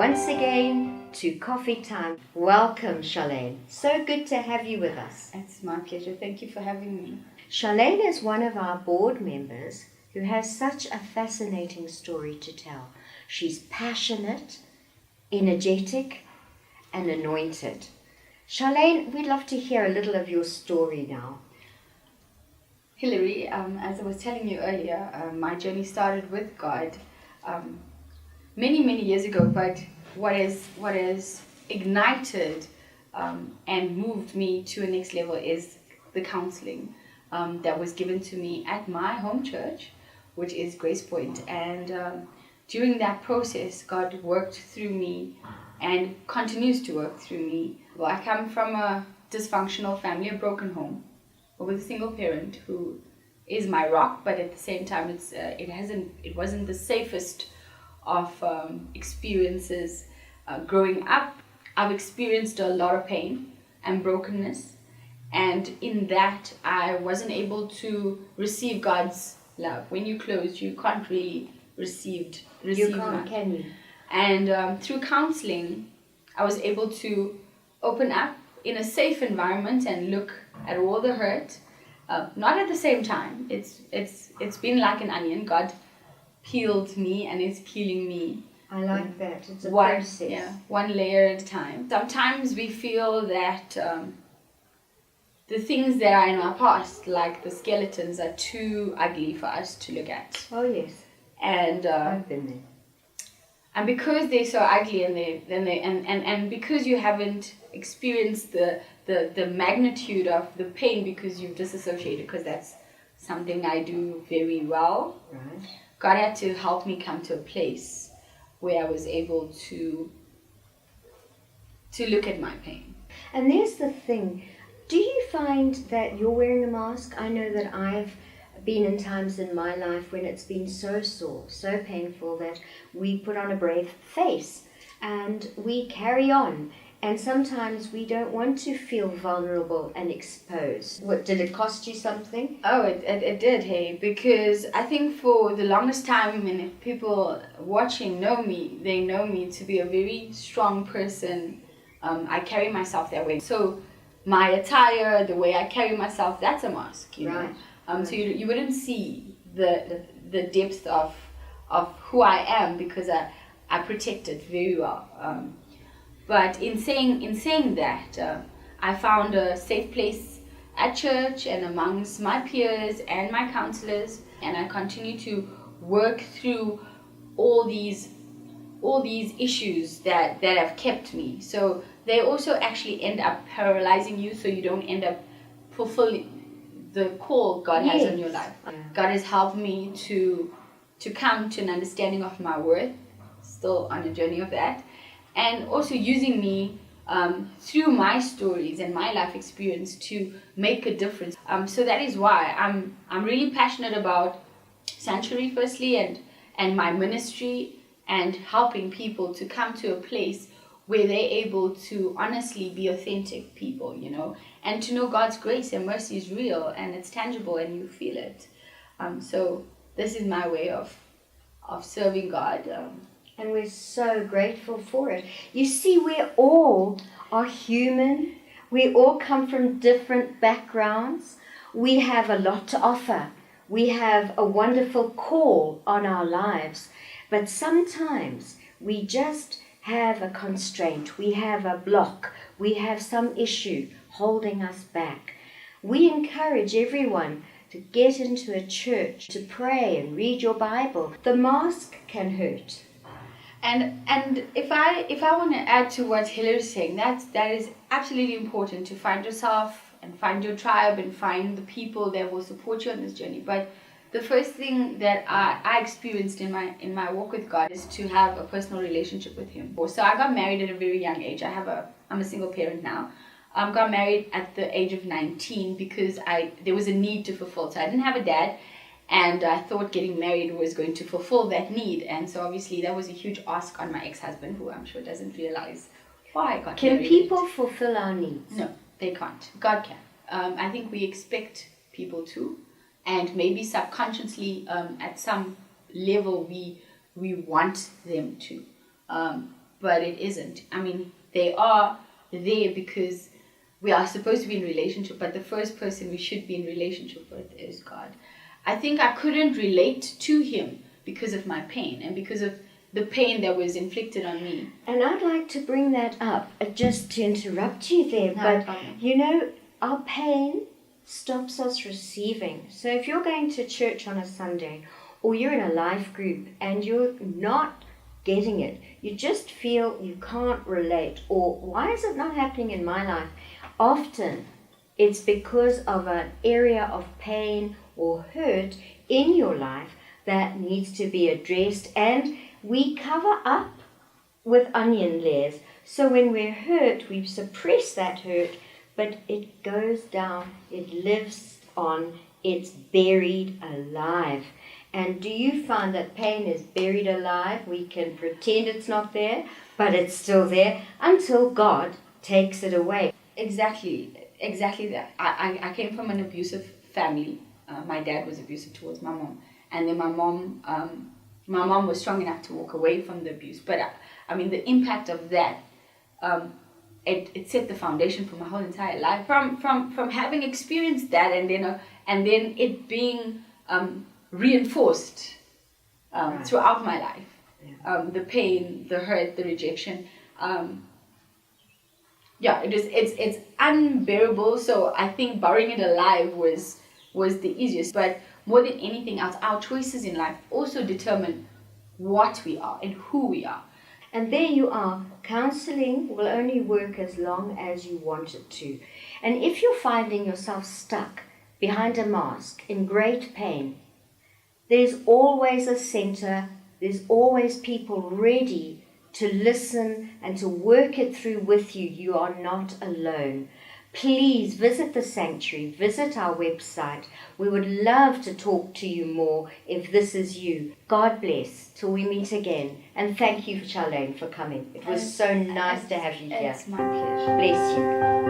once again to Coffee Time. Welcome, Chalane. So good to have you with us. It's my pleasure. Thank you for having me. Chalane is one of our board members who has such a fascinating story to tell. She's passionate, energetic, and anointed. Chalane, we'd love to hear a little of your story now. Hilary, as I was telling you earlier, my journey started with God many years ago, but what has ignited and moved me to a next level is the counseling that was given to me at my home church, which is Gracepoint. And during that process, God worked through me and continues to work through me. Well, I come from a dysfunctional family, a broken home, with a single parent who is my rock, but at the same time, it wasn't the safest of experiences. Growing up, I've experienced a lot of pain and brokenness, and in that I wasn't able to receive God's love. When you close, you can't really receive You can't, much. can you? And through counseling, I was able to open up in a safe environment and look at all the hurt. Not at the same time. It's been like an onion. God peeled me and is peeling me. I like that. It's a process. Yeah, one layer at a time. Sometimes we feel that the things that are in our past, like the skeletons, are too ugly for us to look at. Oh yes. And I've been there. And because they're so ugly, and because you haven't experienced the magnitude of the pain because you've disassociated, because that's something I do very well. Right. God had to help me come to a place where I was able to look at my pain. And there's the thing. Do you find that you're wearing a mask? I know that I've been in times in my life when it's been so sore, so painful that we put on a brave face and we carry on. And sometimes we don't want to feel vulnerable and exposed. What, did it cost you something? Oh, it did, hey, because I think for the longest time, and if people watching know me, they know me to be a very strong person. I carry myself that way. So my attire, the way I carry myself, that's a mask, you know. So you wouldn't see the depth of who I am because I protect it very well. But in saying that, I found a safe place at church and amongst my peers and my counselors, and I continue to work through all these issues that have kept me. So they also actually end up paralyzing you, so you don't end up fulfilling the call God has on your life. God has helped me to come to an understanding of my worth, still on a journey of that, and also using me through my stories and my life experience to make a difference. So that is why I'm really passionate about Sanctuary firstly and my ministry and helping people to come to a place where they're able to honestly be authentic people, you know, and to know God's grace and mercy is real and it's tangible and you feel it. So this is my way of serving God. And we're so grateful for it. You see, we all are human. We all come from different backgrounds. We have a lot to offer. We have a wonderful call on our lives. But sometimes we just have a constraint. We have a block. We have some issue holding us back. We encourage everyone to get into a church, to pray and read your Bible. The mask can hurt. And if I want to add to what Hilary is saying, that is absolutely important, to find yourself and find your tribe and find the people that will support you on this journey. But the first thing that I experienced in my walk with God is to have a personal relationship with Him. So I got married at a very young age. I'm a single parent now. Got married at the age of 19 because there was a need to fulfill. So I didn't have a dad. And I thought getting married was going to fulfill that need. And so obviously that was a huge ask on my ex-husband, who I'm sure doesn't realize why I got married. Can people fulfill our needs? No, they can't. God can. I think we expect people to. And maybe subconsciously, at some level, we want them to. but it isn't. I mean, they are there because we are supposed to be in relationship, but the first person we should be in relationship with is God. I think I couldn't relate to him because of my pain and because of the pain that was inflicted on me. And I'd like to bring that up, just to interrupt you there, No but problem. you know, our pain stops us receiving. So if you're going to church on a Sunday, or you're in a life group and you're not getting it, you just feel you can't relate, or why is it not happening in my life? Often it's because of an area of pain or hurt in your life that needs to be addressed, and we cover up with onion layers. So when we're hurt, we suppress that hurt, but it goes down, it lives on, it's buried alive. And do you find that pain is buried alive? We can pretend it's not there, but it's still there until God takes it away. Exactly that. I came from an abusive family. My dad was abusive towards my mom, and then my mom was strong enough to walk away from the abuse. But I mean, the impact of that, it set the foundation for my whole entire life. From having experienced that, and then it being reinforced Right. throughout my life. Yeah. The pain, the hurt, the rejection. It's unbearable. So I think burying it alive was the easiest. But more than anything else, our choices in life also determine what we are and who we are. And there you are. Counseling will only work as long as you want it to. And if you're finding yourself stuck behind a mask in great pain, there's always a center, there's always people ready to listen and to work it through with you. You are not alone. Please visit the sanctuary, visit our website. We would love to talk to you more if this is you. God bless till we meet again. And thank you, Chalane, for coming. It was so nice to have you here. It's my pleasure. Bless you.